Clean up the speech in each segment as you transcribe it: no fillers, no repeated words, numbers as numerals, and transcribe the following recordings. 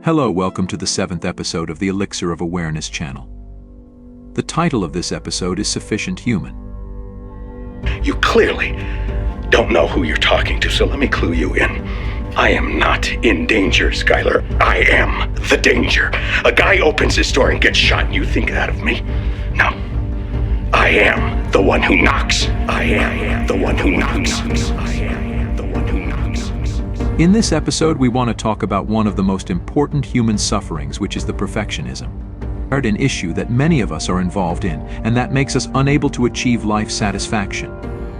Hello, welcome to the 7th episode of the Elixir of Awareness channel. The title of this episode is Sufficient Human. You clearly don't know who you're talking to, so let me clue you in. I am not in danger, Skylar. I am the danger. A guy opens his door and gets shot and you think that of me? No. I am the one who knocks. I am the one who knocks. I am the one who knocks. In this episode, we want to talk about one of the most important human sufferings, which is the perfectionism. An issue that many of us are involved in, and that makes us unable to achieve life satisfaction.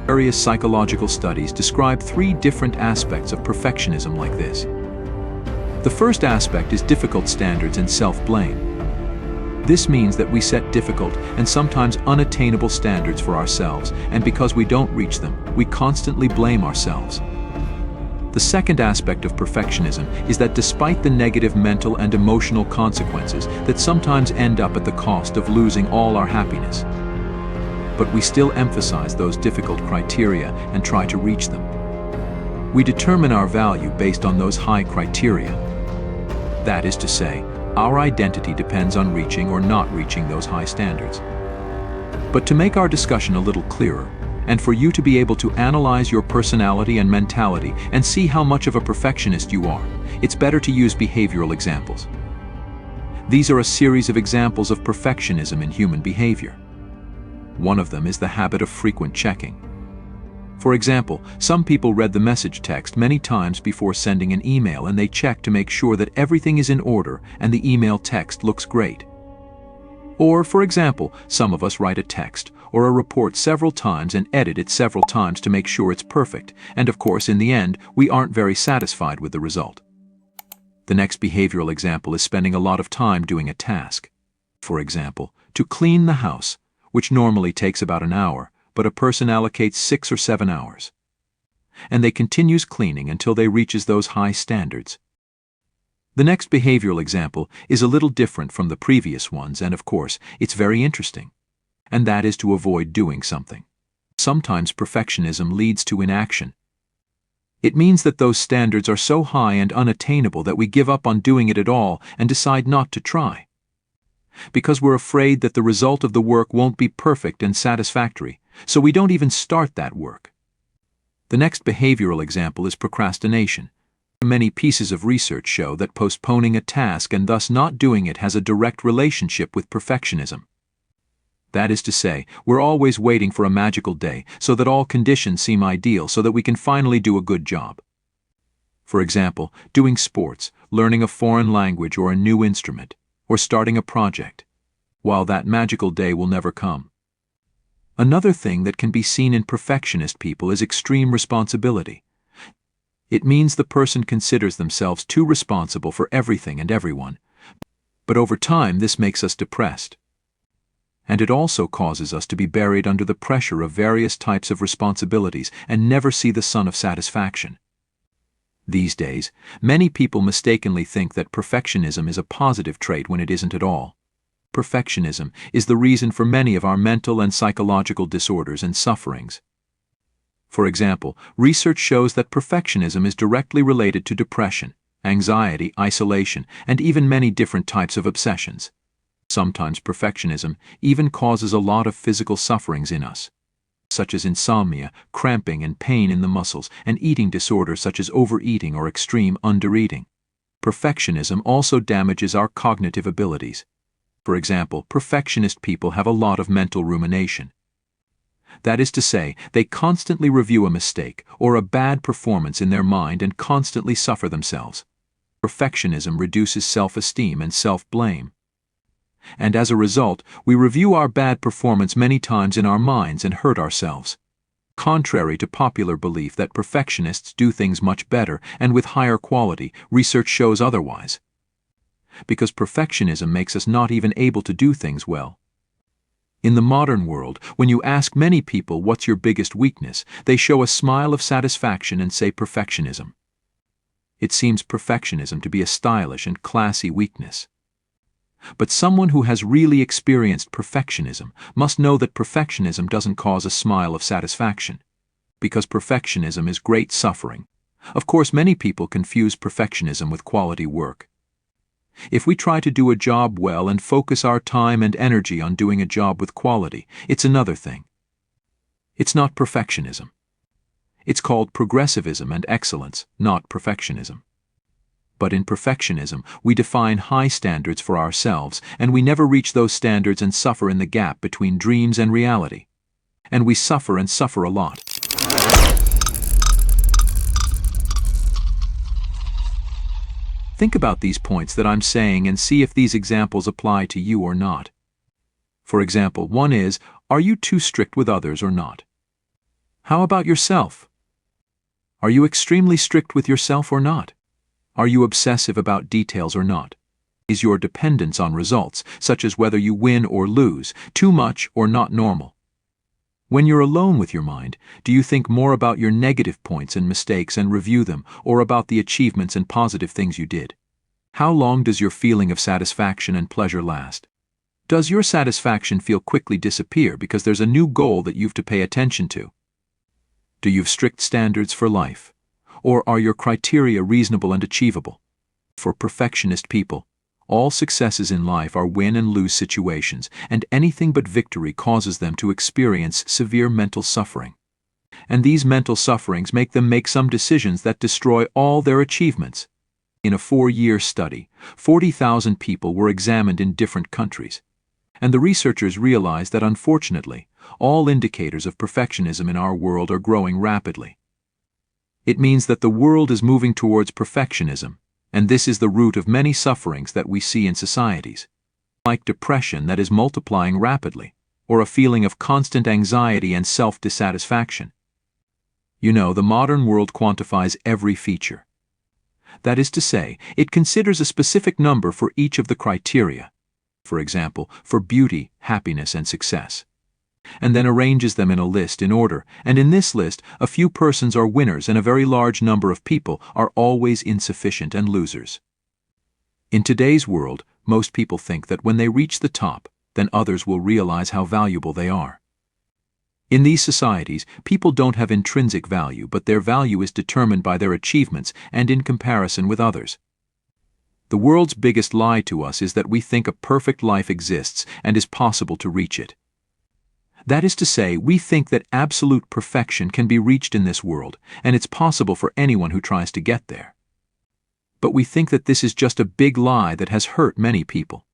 Various psychological studies describe 3 different aspects of perfectionism like this. The first aspect is difficult standards and self-blame. This means that we set difficult and sometimes unattainable standards for ourselves, and because we don't reach them, we constantly blame ourselves. The second aspect of perfectionism is that despite the negative mental and emotional consequences that sometimes end up at the cost of losing all our happiness, but we still emphasize those difficult criteria and try to reach them. We determine our value based on those high criteria. That is to say, our identity depends on reaching or not reaching those high standards. But to make our discussion a little clearer, and for you to be able to analyze your personality and mentality and see how much of a perfectionist you are, it's better to use behavioral examples. These are a series of examples of perfectionism in human behavior. One of them is the habit of frequent checking. For example, some people read the message text many times before sending an email, and they check to make sure that everything is in order and the email text looks great. Or, for example, some of us write a text or a report several times and edit it several times to make sure it's perfect, and of course, in the end, we aren't very satisfied with the result. The next behavioral example is spending a lot of time doing a task. For example, to clean the house, which normally takes about an hour, but a person allocates 6 or 7 hours. And they continues cleaning until they reaches those high standards. The next behavioral example is a little different from the previous ones, and of course, it's very interesting. And that is to avoid doing something. Sometimes perfectionism leads to inaction. It means that those standards are so high and unattainable that we give up on doing it at all and decide not to try. Because we're afraid that the result of the work won't be perfect and satisfactory, so we don't even start that work. The next behavioral example is procrastination. Many pieces of research show that postponing a task and thus not doing it has a direct relationship with perfectionism. That is to say, we're always waiting for a magical day so that all conditions seem ideal so that we can finally do a good job. For example, doing sports, learning a foreign language or a new instrument, or starting a project, while that magical day will never come. Another thing that can be seen in perfectionist people is extreme responsibility. It means the person considers themselves too responsible for everything and everyone, but over time this makes us depressed. And it also causes us to be buried under the pressure of various types of responsibilities and never see the sun of satisfaction. These days, many people mistakenly think that perfectionism is a positive trait when it isn't at all. Perfectionism is the reason for many of our mental and psychological disorders and sufferings. For example, research shows that perfectionism is directly related to depression, anxiety, isolation, and even many different types of obsessions. Sometimes perfectionism even causes a lot of physical sufferings in us, such as insomnia, cramping and pain in the muscles, and eating disorders such as overeating or extreme undereating. Perfectionism also damages our cognitive abilities. For example, perfectionist people have a lot of mental rumination. That is to say, they constantly review a mistake or a bad performance in their mind and constantly suffer themselves. Perfectionism reduces self-esteem and self-blame. And as a result, we review our bad performance many times in our minds and hurt ourselves. Contrary to popular belief that perfectionists do things much better and with higher quality, research shows otherwise. Because perfectionism makes us not even able to do things well. In the modern world, when you ask many people what's your biggest weakness, they show a smile of satisfaction and say perfectionism. It seems perfectionism to be a stylish and classy weakness. But someone who has really experienced perfectionism must know that perfectionism doesn't cause a smile of satisfaction, because perfectionism is great suffering. Of course, many people confuse perfectionism with quality work. If we try to do a job well and focus our time and energy on doing a job with quality, it's another thing. It's not perfectionism. It's called progressivism and excellence, not perfectionism. But in perfectionism, we define high standards for ourselves, and we never reach those standards and suffer in the gap between dreams and reality. And we suffer and suffer a lot. Think about these points that I'm saying and see if these examples apply to you or not. For example, one is, are you too strict with others or not? How about yourself? Are you extremely strict with yourself or not? Are you obsessive about details or not? Is your dependence on results, such as whether you win or lose, too much or not normal? When you're alone with your mind, do you think more about your negative points and mistakes and review them, or about the achievements and positive things you did? How long does your feeling of satisfaction and pleasure last? Does your satisfaction feel quickly disappear because there's a new goal that you've to pay attention to? Do you have strict standards for life? Or are your criteria reasonable and achievable? For perfectionist people, all successes in life are win and lose situations, and anything but victory causes them to experience severe mental suffering. And these mental sufferings make them make some decisions that destroy all their achievements. In a 4-year study, 40,000 people were examined in different countries. And the researchers realized that unfortunately, all indicators of perfectionism in our world are growing rapidly. It means that the world is moving towards perfectionism, and this is the root of many sufferings that we see in societies, like depression that is multiplying rapidly, or a feeling of constant anxiety and self-dissatisfaction. You know, the modern world quantifies every feature. That is to say, it considers a specific number for each of the criteria, for example, for beauty, happiness, and success, and then arranges them in a list in order, and in this list, a few persons are winners and a very large number of people are always insufficient and losers. In today's world, most people think that when they reach the top, then others will realize how valuable they are. In these societies, people don't have intrinsic value, but their value is determined by their achievements and in comparison with others. The world's biggest lie to us is that we think a perfect life exists and is possible to reach it. That is to say, we think that absolute perfection can be reached in this world, and it's possible for anyone who tries to get there. But we think that this is just a big lie that has hurt many people.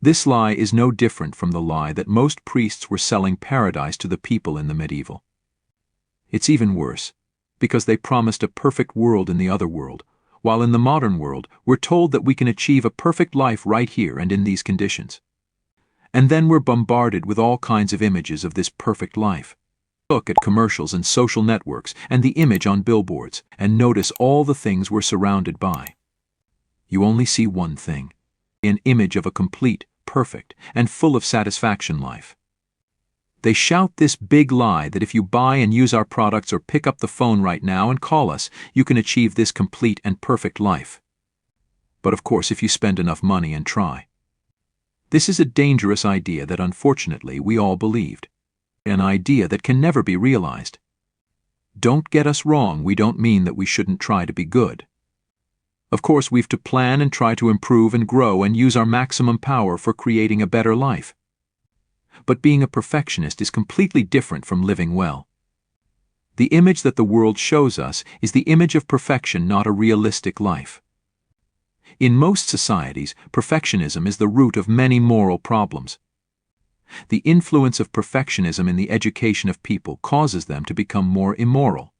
This lie is no different from the lie that most priests were selling paradise to the people in the medieval. It's even worse, because they promised a perfect world in the other world, while in the modern world we're told that we can achieve a perfect life right here and in these conditions. And then we're bombarded with all kinds of images of this perfect life. Look at commercials and social networks and the image on billboards, and notice all the things we're surrounded by. You only see one thing, an image of a complete, perfect, and full of satisfaction life. They shout this big lie that if you buy and use our products or pick up the phone right now and call us, you can achieve this complete and perfect life. But of course, if you spend enough money and try. This is a dangerous idea that unfortunately we all believed. An idea that can never be realized. Don't get us wrong, we don't mean that we shouldn't try to be good. Of course, we've to plan and try to improve and grow and use our maximum power for creating a better life. But being a perfectionist is completely different from living well. The image that the world shows us is the image of perfection, not a realistic life. In most societies, perfectionism is the root of many moral problems. The influence of perfectionism in the education of people causes them to become more immoral.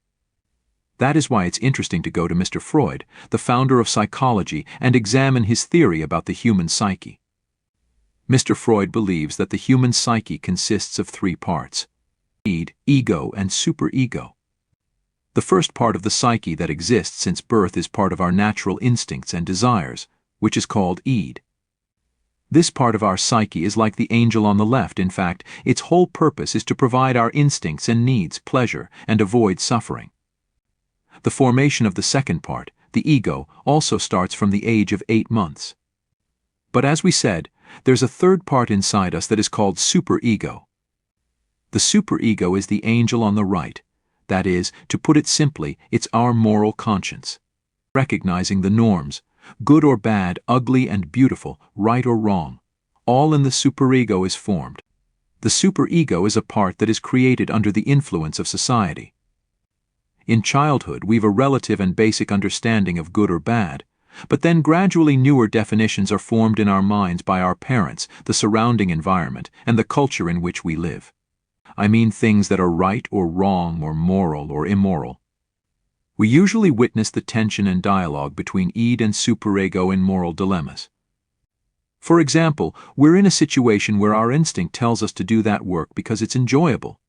That is why it's interesting to go to Mr. Freud, the founder of psychology, and examine his theory about the human psyche. Mr. Freud believes that the human psyche consists of 3 parts: id, ego, and superego. The first part of the psyche that exists since birth is part of our natural instincts and desires, which is called id. This part of our psyche is like the angel on the left. In fact, its whole purpose is to provide our instincts and needs pleasure and avoid suffering. The formation of the second part, the ego, also starts from the age of 8 months. But as we said, there's a third part inside us that is called superego. The superego is the angel on the right. That is, to put it simply, it's our moral conscience. Recognizing the norms, Good or bad, ugly and beautiful, right or wrong. All in the superego is formed. The superego is a part that is created under the influence of society. In childhood, we've a relative and basic understanding of good or bad, but then gradually newer definitions are formed in our minds by our parents, the surrounding environment, and the culture in which we live. I mean things that are right or wrong or moral or immoral. We usually witness the tension and dialogue between id and superego in moral dilemmas. For example, we're in a situation where our instinct tells us to do that work because it's enjoyable.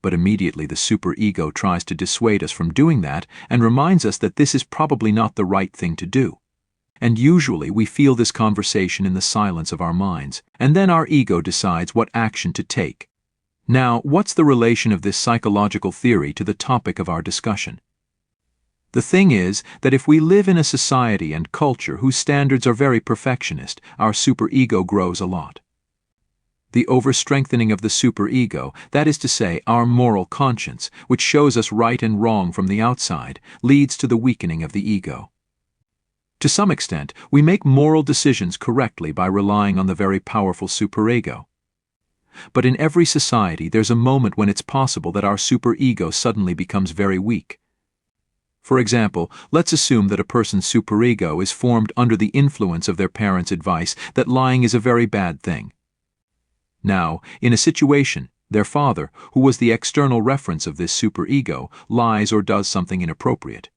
But immediately the superego tries to dissuade us from doing that and reminds us that this is probably not the right thing to do. And usually we feel this conversation in the silence of our minds, and then our ego decides what action to take. Now, what's the relation of this psychological theory to the topic of our discussion? The thing is that if we live in a society and culture whose standards are very perfectionist, our superego grows a lot. The overstrengthening of the superego, that is to say, our moral conscience, which shows us right and wrong from the outside, leads to the weakening of the ego. To some extent, we make moral decisions correctly by relying on the very powerful superego. But in every society, there's a moment when it's possible that our superego suddenly becomes very weak. For example, let's assume that a person's superego is formed under the influence of their parents' advice that lying is a very bad thing. Now, in a situation, their father, who was the external reference of this superego, lies or does something inappropriate.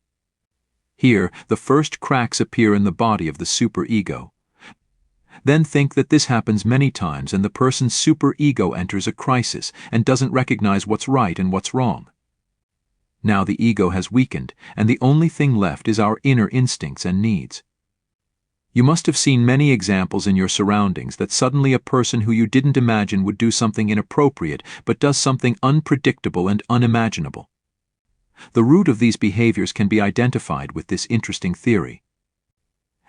Here, the first cracks appear in the body of the superego. Then think that this happens many times and the person's superego enters a crisis and doesn't recognize what's right and what's wrong. Now the ego has weakened, and the only thing left is our inner instincts and needs. You must have seen many examples in your surroundings that suddenly a person who you didn't imagine would do something inappropriate but does something unpredictable and unimaginable. The root of these behaviors can be identified with this interesting theory.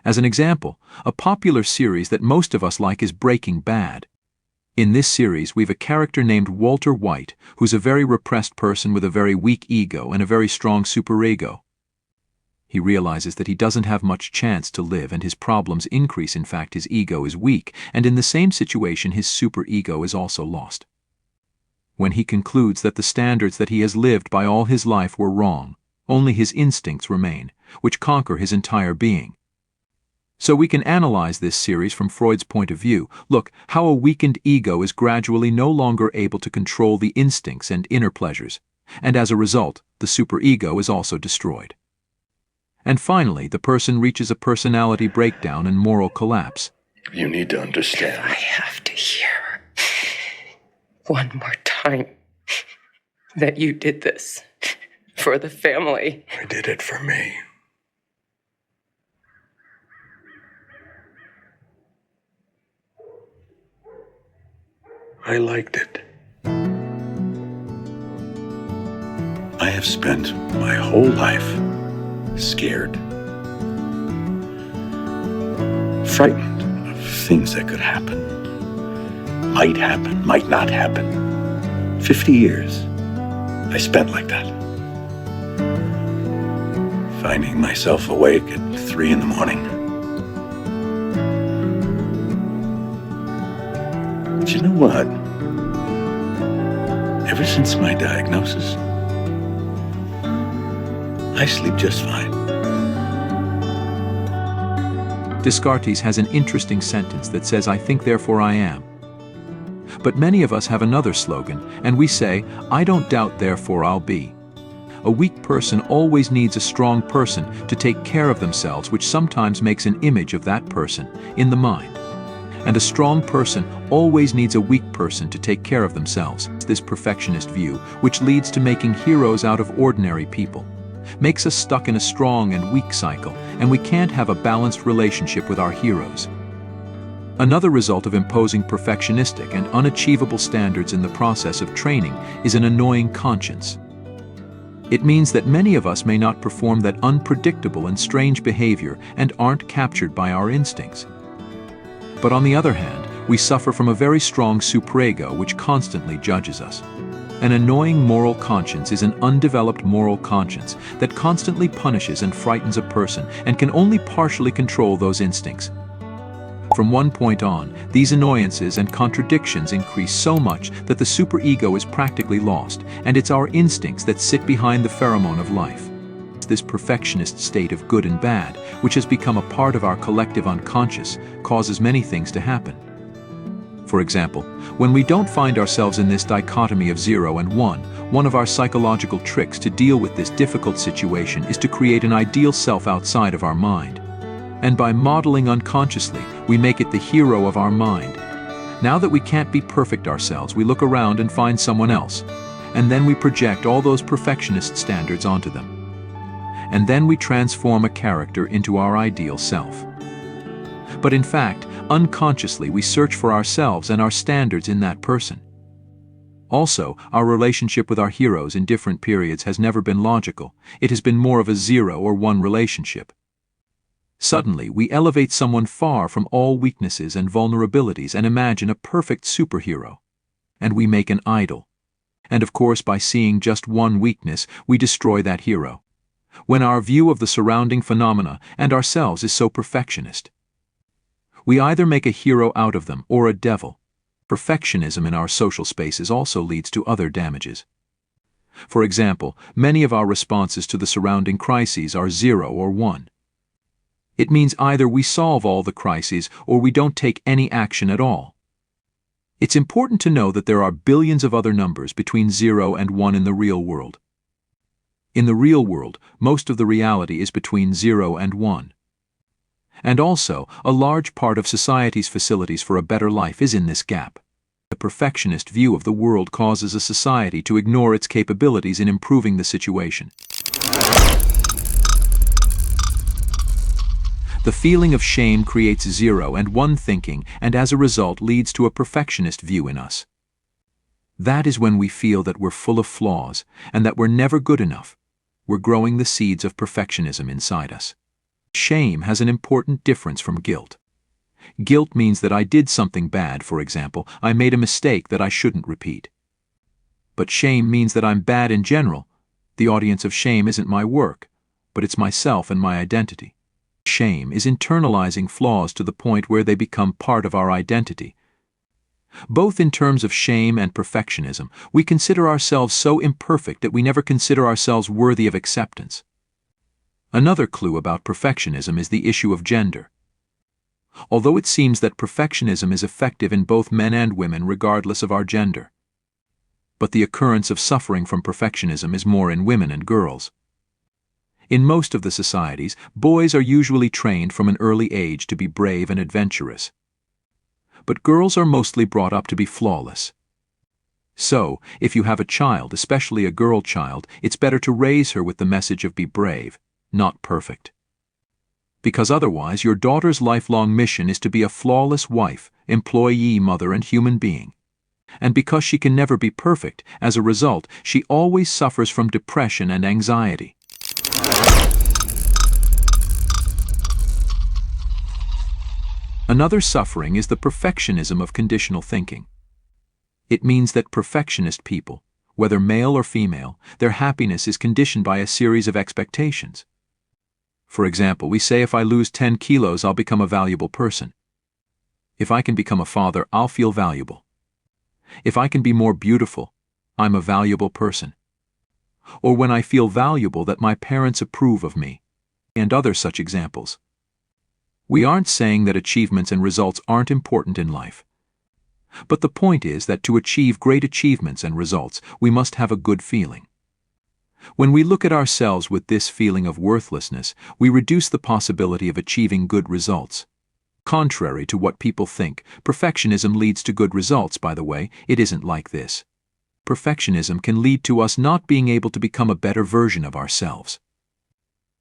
As an example, a popular series that most of us like is Breaking Bad. In this series, we've a character named Walter White, who's a very repressed person with a very weak ego and a very strong superego. He realizes that he doesn't have much chance to live and his problems increase. In fact, his ego is weak, and in the same situation his superego is also lost. When he concludes that the standards that he has lived by all his life were wrong, only his instincts remain, which conquer his entire being. So we can analyze this series from Freud's point of view. Look, how a weakened ego is gradually no longer able to control the instincts and inner pleasures, and as a result, the superego is also destroyed. And finally, the person reaches a personality breakdown and moral collapse. You need to understand. I have to hear one more time that you did this for the family. I did it for me. I liked it. I have spent my whole life scared, frightened of things that could happen, might not happen. 50 years I spent like that, finding myself awake at 3 in the morning. But you know what? Ever since my diagnosis, I sleep just fine. Descartes has an interesting sentence that says, "I think, therefore I am." But many of us have another slogan, and we say, "I don't doubt, therefore I'll be." A weak person always needs a strong person to take care of themselves, which sometimes makes an image of that person in the mind. And a strong person always needs a weak person to take care of themselves. This perfectionist view, which leads to making heroes out of ordinary people, makes us stuck in a strong and weak cycle, and we can't have a balanced relationship with our heroes. Another result of imposing perfectionistic and unachievable standards in the process of training is an annoying conscience. It means that many of us may not perform that unpredictable and strange behavior and aren't captured by our instincts. But on the other hand, we suffer from a very strong superego which constantly judges us. An annoying moral conscience is an undeveloped moral conscience that constantly punishes and frightens a person and can only partially control those instincts. From one point on, these annoyances and contradictions increase so much that the superego is practically lost, and it's our instincts that sit behind the pheromone of life. This perfectionist state of good and bad, which has become a part of our collective unconscious, causes many things to happen. For example, when we don't find ourselves in this dichotomy of 0 and 1, one of our psychological tricks to deal with this difficult situation is to create an ideal self outside of our mind. And by modeling unconsciously, we make it the hero of our mind. Now that we can't be perfect ourselves, we look around and find someone else, and then we project all those perfectionist standards onto them. And then we transform a character into our ideal self. But in fact, unconsciously we search for ourselves and our standards in that person. Also, our relationship with our heroes in different periods has never been logical. It has been more of a 0 or 1 relationship. Suddenly, we elevate someone far from all weaknesses and vulnerabilities and imagine a perfect superhero. And we make an idol. And of course, by seeing just one weakness, we destroy that hero. When our view of the surrounding phenomena and ourselves is so perfectionist, we either make a hero out of them or a devil. Perfectionism in our social spaces also leads to other damages. For example, many of our responses to the surrounding crises are 0 or 1. It means either we solve all the crises or we don't take any action at all. It's important to know that there are billions of other numbers between 0 and 1 in the real world. In the real world, most of the reality is between 0 and 1. And also, a large part of society's facilities for a better life is in this gap. The perfectionist view of the world causes a society to ignore its capabilities in improving the situation. The feeling of shame creates 0 and 1 thinking, and as a result leads to a perfectionist view in us. That is when we feel that we're full of flaws and that we're never good enough. We're growing the seeds of perfectionism inside us. Shame has an important difference from guilt. Guilt means that I did something bad, for example, I made a mistake that I shouldn't repeat. But shame means that I'm bad in general. The audience of shame isn't my work, but it's myself and my identity. Shame is internalizing flaws to the point where they become part of our identity. Both in terms of shame and perfectionism, we consider ourselves so imperfect that we never consider ourselves worthy of acceptance. Another clue about perfectionism is the issue of gender. Although it seems that perfectionism is effective in both men and women regardless of our gender. But the occurrence of suffering from perfectionism is more in women and girls. In most of the societies, boys are usually trained from an early age to be brave and adventurous. But girls are mostly brought up to be flawless. So, if you have a child, especially a girl child, it's better to raise her with the message of be brave, not perfect. Because otherwise, your daughter's lifelong mission is to be a flawless wife, employee, mother, and human being. And because she can never be perfect, as a result, she always suffers from depression and anxiety. Another suffering is the perfectionism of conditional thinking. It means that perfectionist people, whether male or female, their happiness is conditioned by a series of expectations. For example, we say if I lose 10 kilos, I'll become a valuable person. If I can become a father, I'll feel valuable. If I can be more beautiful, I'm a valuable person. Or when I feel valuable, that my parents approve of me, and other such examples. We aren't saying that achievements and results aren't important in life. But the point is that to achieve great achievements and results, we must have a good feeling. When we look at ourselves with this feeling of worthlessness, we reduce the possibility of achieving good results. Contrary to what people think, perfectionism leads to good results, by the way. It isn't like this. Perfectionism can lead to us not being able to become a better version of ourselves.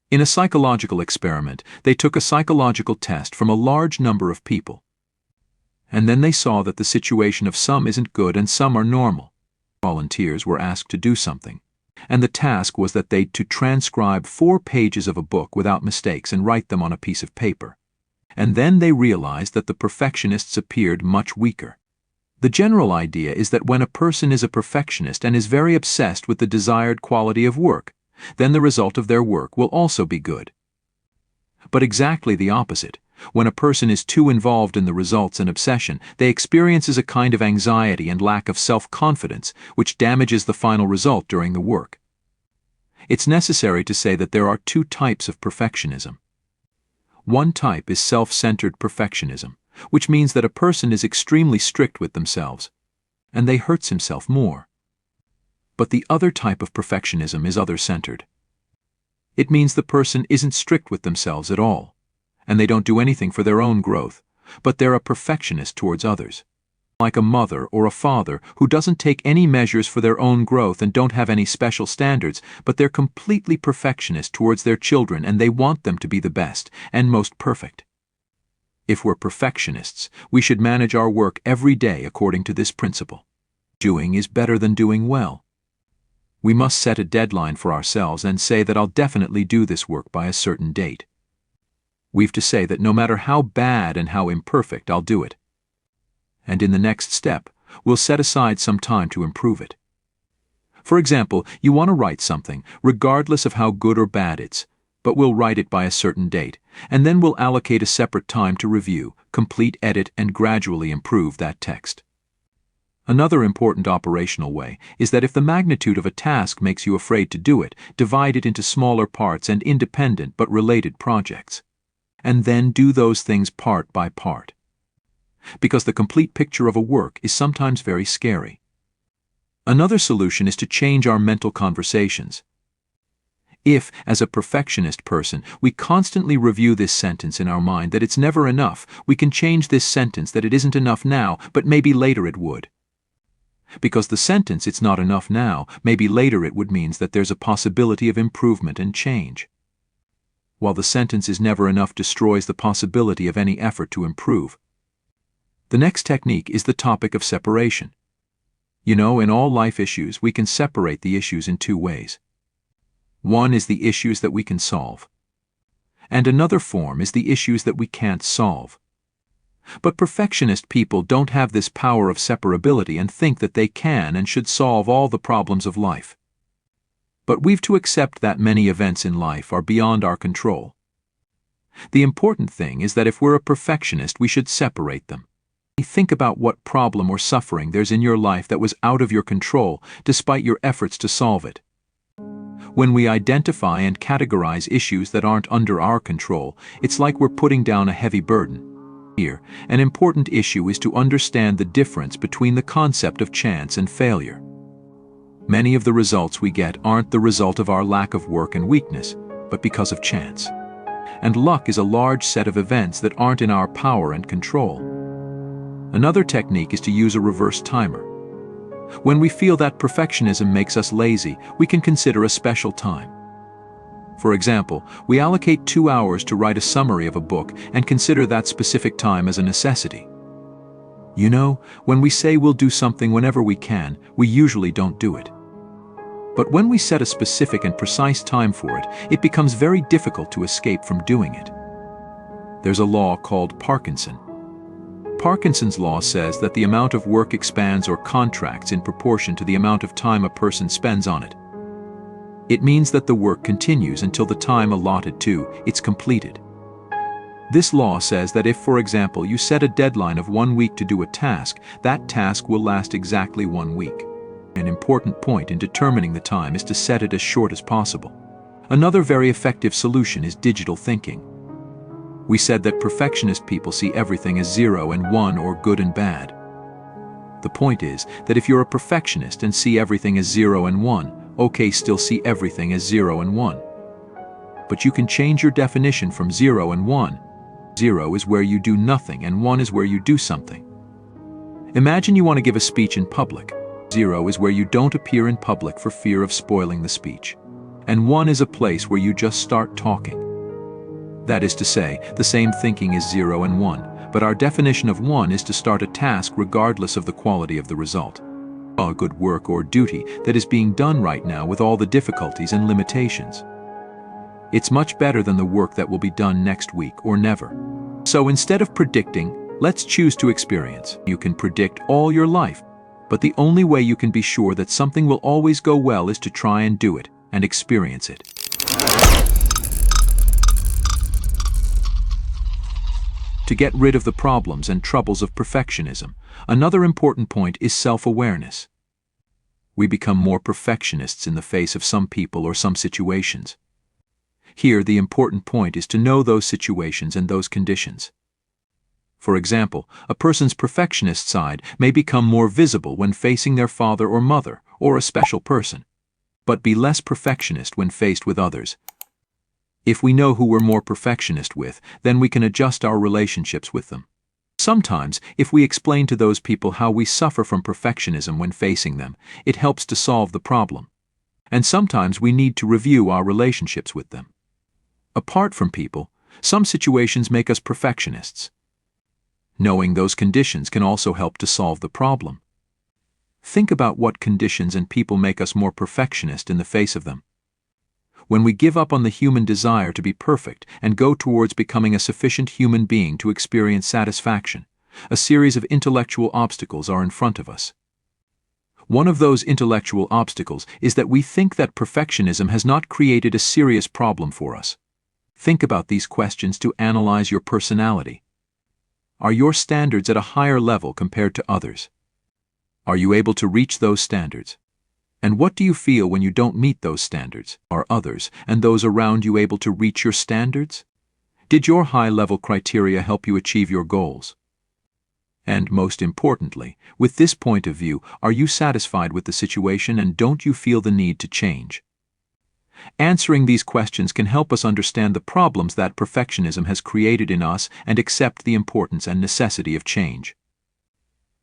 In a psychological experiment, they took a psychological test from a large number of people. And then they saw that the situation of some isn't good and some are normal. Volunteers were asked to do something. And the task was that they to transcribe 4 pages of a book without mistakes and write them on a piece of paper. And then they realized that the perfectionists appeared much weaker. The general idea is that when a person is a perfectionist and is very obsessed with the desired quality of work, then the result of their work will also be good. But exactly the opposite. When a person is too involved in the results and obsession, they experience a kind of anxiety and lack of self-confidence, which damages the final result during the work. It's necessary to say that there are two types of perfectionism. One type is self-centered perfectionism, which means that a person is extremely strict with themselves, and they hurts himself more. But the other type of perfectionism is other-centered. It means the person isn't strict with themselves at all, and they don't do anything for their own growth, but they're a perfectionist towards others. Like a mother or a father who doesn't take any measures for their own growth and don't have any special standards, but they're completely perfectionist towards their children and they want them to be the best and most perfect. If we're perfectionists, we should manage our work every day according to this principle. Doing is better than doing well. We must set a deadline for ourselves and say that I'll definitely do this work by a certain date. We've to say that no matter how bad and how imperfect, I'll do it. And in the next step, we'll set aside some time to improve it. For example, you want to write something, regardless of how good or bad it's, but we'll write it by a certain date, and then we'll allocate a separate time to review, complete edit, and gradually improve that text. Another important operational way is that if the magnitude of a task makes you afraid to do it, divide it into smaller parts and independent but related projects. And then do those things part by part. Because the complete picture of a work is sometimes very scary. Another solution is to change our mental conversations. If, as a perfectionist person, we constantly review this sentence in our mind that it's never enough, we can change this sentence that it isn't enough now, but maybe later it would. Because the sentence "it's not enough now," maybe later it would means that there's a possibility of improvement and change. While the sentence "is never enough" destroys the possibility of any effort to improve. The next technique is the topic of separation. You know, in all life issues, we can separate the issues in two ways. One is the issues that we can solve. And another form is the issues that we can't solve. But perfectionist people don't have this power of separability and think that they can and should solve all the problems of life. But we've to accept that many events in life are beyond our control. The important thing is that if we're a perfectionist, we should separate them. Think about what problem or suffering there's in your life that was out of your control despite your efforts to solve it. When we identify and categorize issues that aren't under our control, it's like we're putting down a heavy burden. Here, an important issue is to understand the difference between the concept of chance and failure. Many of the results we get aren't the result of our lack of work and weakness, but because of chance. And luck is a large set of events that aren't in our power and control. Another technique is to use a reverse timer. When we feel that perfectionism makes us lazy, we can consider a special time. For example, we allocate 2 hours to write a summary of a book and consider that specific time as a necessity. You know, when we say we'll do something whenever we can, we usually don't do it. But when we set a specific and precise time for it, it becomes very difficult to escape from doing it. There's a law called Parkinson. Parkinson's law says that the amount of work expands or contracts in proportion to the amount of time a person spends on it. It means that the work continues until the time allotted to it's completed. This law says that if, for example, you set a deadline of 1 week to do a task, that task will last exactly 1 week. An important point in determining the time is to set it as short as possible. Another very effective solution is digital thinking. We said that perfectionist people see everything as 0 and 1 or good and bad. The point is that if you're a perfectionist and see everything as 0 and 1, okay, still see everything as 0 and 1. But you can change your definition from 0 and 1. 0 is where you do nothing and 1 is where you do something. Imagine you want to give a speech in public. 0 is where you don't appear in public for fear of spoiling the speech. And 1 is a place where you just start talking. That is to say, the same thinking is 0 and 1, but our definition of 1 is to start a task regardless of the quality of the result. A good work or duty that is being done right now with all the difficulties and limitations. It's much better than the work that will be done next week or never. So instead of predicting, Let's choose to experience. You can predict all your life, but the only way you can be sure that something will always go well is to try and do it and experience it. To get rid of the problems and troubles of perfectionism, another important point is self-awareness. We become more perfectionists in the face of some people or some situations. Here, the important point is to know those situations and those conditions. For example, a person's perfectionist side may become more visible when facing their father or mother or a special person, but be less perfectionist when faced with others. If we know who we're more perfectionist with, then we can adjust our relationships with them. Sometimes, if we explain to those people how we suffer from perfectionism when facing them, it helps to solve the problem. And sometimes we need to review our relationships with them. Apart from people, some situations make us perfectionists. Knowing those conditions can also help to solve the problem. Think about what conditions and people make us more perfectionist in the face of them. When we give up on the human desire to be perfect and go towards becoming a sufficient human being to experience satisfaction, a series of intellectual obstacles are in front of us. One of those intellectual obstacles is that we think that perfectionism has not created a serious problem for us. Think about these questions to analyze your personality. Are your standards at a higher level compared to others? Are you able to reach those standards? And what do you feel when you don't meet those standards? Are others and those around you able to reach your standards? Did your high-level criteria help you achieve your goals? And most importantly, with this point of view, are you satisfied with the situation and don't you feel the need to change? Answering these questions can help us understand the problems that perfectionism has created in us and accept the importance and necessity of change.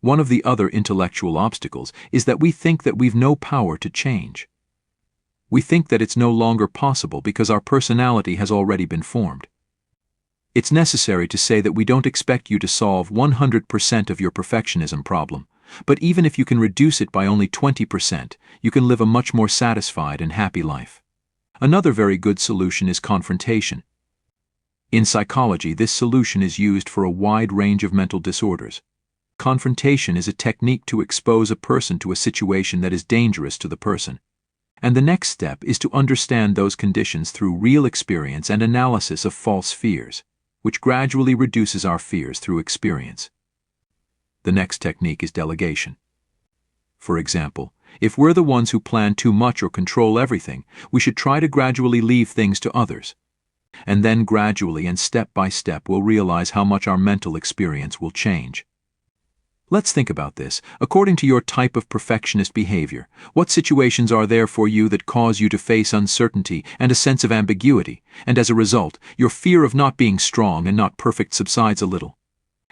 One of the other intellectual obstacles is that we think that we've no power to change. We think that it's no longer possible because our personality has already been formed. It's necessary to say that we don't expect you to solve 100% of your perfectionism problem, but even if you can reduce it by only 20%, you can live a much more satisfied and happy life. Another very good solution is confrontation. In psychology, this solution is used for a wide range of mental disorders. Confrontation is a technique to expose a person to a situation that is dangerous to the person. And the next step is to understand those conditions through real experience and analysis of false fears, which gradually reduces our fears through experience. The next technique is delegation. For example, if we're the ones who plan too much or control everything, we should try to gradually leave things to others. And then gradually and step by step we'll realize how much our mental experience will change. Let's think about this. According to your type of perfectionist behavior, what situations are there for you that cause you to face uncertainty and a sense of ambiguity, and as a result, your fear of not being strong and not perfect subsides a little?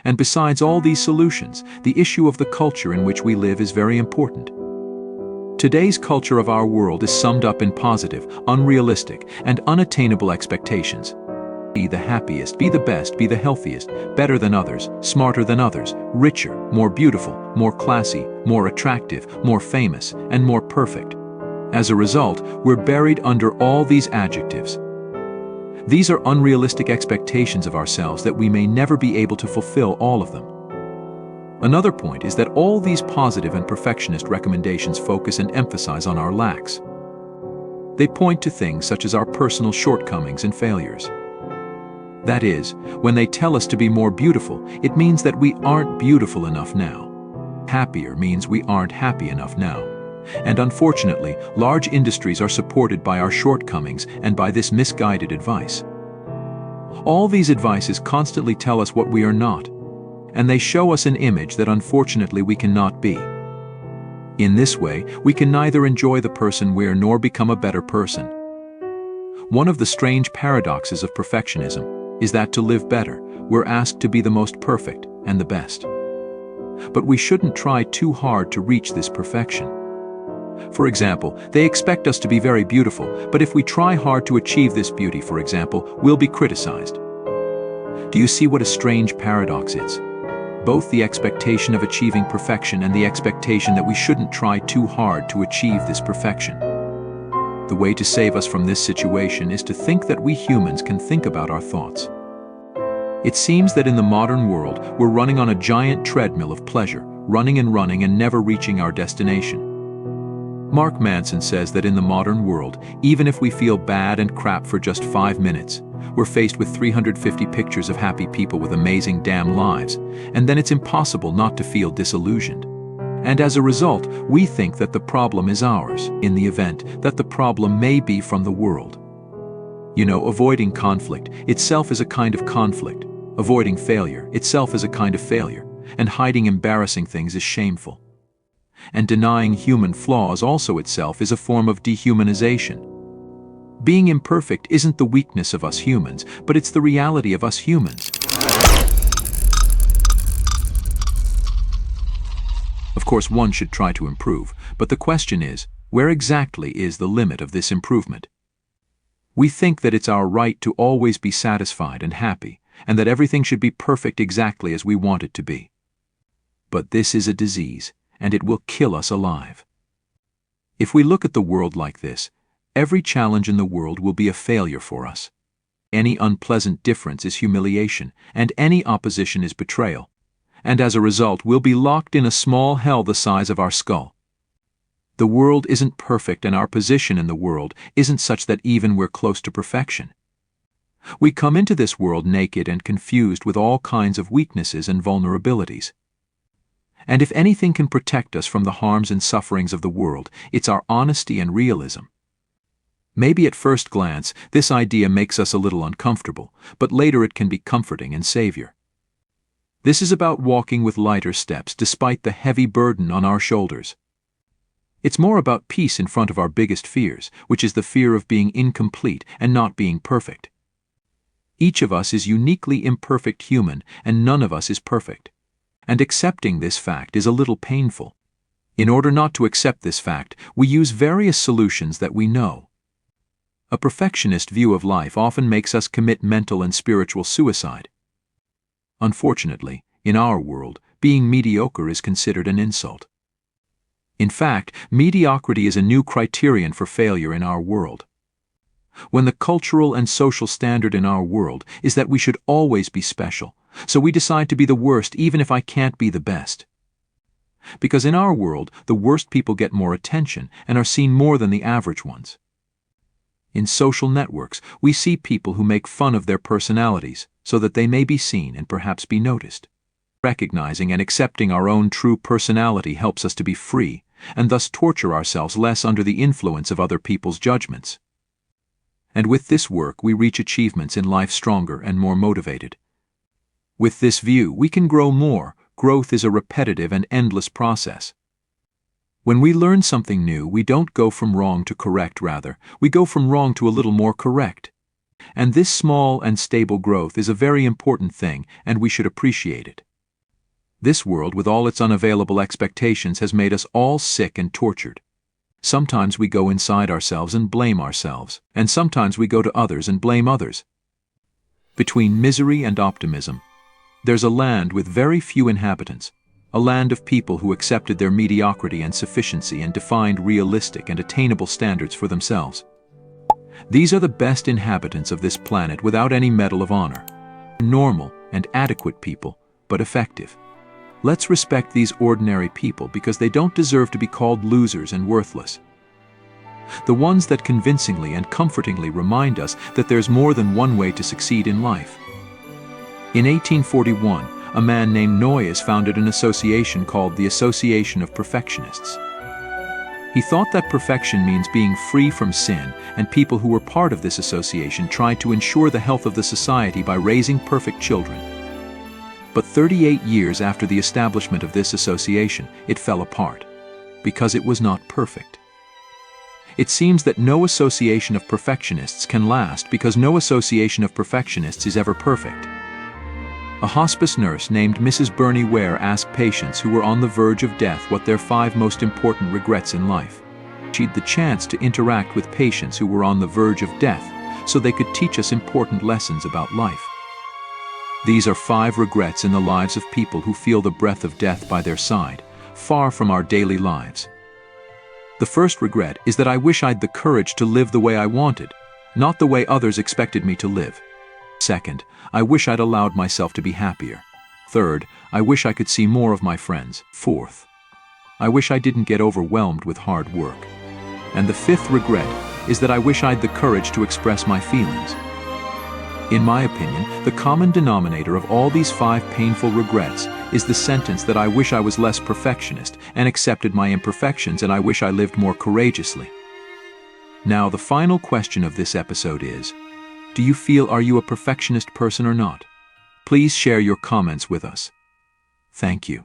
And besides all these solutions, the issue of the culture in which we live is very important. Today's culture of our world is summed up in positive, unrealistic, and unattainable expectations. Be the happiest, be the best, be the healthiest, better than others, smarter than others, richer, more beautiful, more classy, more attractive, more famous, and more perfect. As a result, we're buried under all these adjectives. These are unrealistic expectations of ourselves that we may never be able to fulfill all of them. Another point is that all these positive and perfectionist recommendations focus and emphasize on our lacks. They point to things such as our personal shortcomings and failures. That is, when they tell us to be more beautiful, it means that we aren't beautiful enough now. Happier means we aren't happy enough now. And unfortunately, large industries are supported by our shortcomings and by this misguided advice. All these advices constantly tell us what we are not, and they show us an image that unfortunately we cannot be. In this way, we can neither enjoy the person we're nor become a better person. One of the strange paradoxes of perfectionism is that to live better, we're asked to be the most perfect and the best. But we shouldn't try too hard to reach this perfection. For example, they expect us to be very beautiful, but if we try hard to achieve this beauty, for example, we'll be criticized. Do you see what a strange paradox it's? Both the expectation of achieving perfection and the expectation that we shouldn't try too hard to achieve this perfection. The way to save us from this situation is to think that we humans can think about our thoughts. It seems that in the modern world, we're running on a giant treadmill of pleasure, running and never reaching our destination. Mark Manson says that in the modern world, even if we feel bad and crap for just 5 minutes, we're faced with 350 pictures of happy people with amazing damn lives, and then it's impossible not to feel disillusioned. And as a result, we think that the problem is ours, in the event that the problem may be from the world. You know, avoiding conflict itself is a kind of conflict. Avoiding failure itself is a kind of failure, and hiding embarrassing things is shameful. And denying human flaws also itself is a form of dehumanization. Being imperfect isn't the weakness of us humans, but it's the reality of us humans. Of course, one should try to improve, but the question is, where exactly is the limit of this improvement? We think that it's our right to always be satisfied and happy, and that everything should be perfect exactly as we want it to be. But this is a disease, and it will kill us alive. If we look at the world like this, every challenge in the world will be a failure for us. Any unpleasant difference is humiliation, and any opposition is betrayal. And as a result, we'll be locked in a small hell the size of our skull. The world isn't perfect, and our position in the world isn't such that even we're close to perfection. We come into this world naked and confused with all kinds of weaknesses and vulnerabilities. And if anything can protect us from the harms and sufferings of the world, it's our honesty and realism. Maybe at first glance, this idea makes us a little uncomfortable, but later it can be comforting and savior. This is about walking with lighter steps despite the heavy burden on our shoulders. It's more about peace in front of our biggest fears, which is the fear of being incomplete and not being perfect. Each of us is uniquely imperfect human, and none of us is perfect. And accepting this fact is a little painful. In order not to accept this fact, we use various solutions that we know. A perfectionist view of life often makes us commit mental and spiritual suicide. Unfortunately, in our world, being mediocre is considered an insult. In fact, mediocrity is a new criterion for failure in our world. When the cultural and social standard in our world is that we should always be special, so we decide to be the worst even if I can't be the best. Because in our world, the worst people get more attention and are seen more than the average ones. In social networks, we see people who make fun of their personalities so that they may be seen and perhaps be noticed. Recognizing and accepting our own true personality helps us to be free, and thus torture ourselves less under the influence of other people's judgments. And with this work, we reach achievements in life stronger and more motivated. With this view, we can grow more. Growth is a repetitive and endless process. When we learn something new, we don't go from wrong to correct, rather, we go from wrong to a little more correct. And this small and stable growth is a very important thing, and we should appreciate it. This world, with all its unavailable expectations, has made us all sick and tortured. Sometimes we go inside ourselves and blame ourselves, and sometimes we go to others and blame others. Between misery and optimism, there's a land with very few inhabitants, a land of people who accepted their mediocrity and sufficiency and defined realistic and attainable standards for themselves. These are the best inhabitants of this planet without any medal of honor. Normal and adequate people, but effective. Let's respect these ordinary people because they don't deserve to be called losers and worthless. The ones that convincingly and comfortingly remind us that there's more than one way to succeed in life. In 1841, a man named Noyes founded an association called the Association of Perfectionists. He thought that perfection means being free from sin, and people who were part of this association tried to ensure the health of the society by raising perfect children. But 38 years after the establishment of this association, it fell apart, because it was not perfect. It seems that no association of perfectionists can last because no association of perfectionists is ever perfect. A hospice nurse named Mrs. Bernie Ware asked patients who were on the verge of death what their 5 most important regrets in life. She had the chance to interact with patients who were on the verge of death, so they could teach us important lessons about life. These are 5 regrets in the lives of people who feel the breath of death by their side, far from our daily lives. The first regret is that I wish I'd the courage to live the way I wanted, not the way others expected me to live. Second, I wish I'd allowed myself to be happier. Third, I wish I could see more of my friends. Fourth, I wish I didn't get overwhelmed with hard work. And the fifth regret is that I wish I'd the courage to express my feelings. In my opinion, the common denominator of all these 5 painful regrets is the sentence that I wish I was less perfectionist and accepted my imperfections, and I wish I lived more courageously. Now, the final question of this episode is, do you feel are you a perfectionist person or not? Please share your comments with us. Thank you.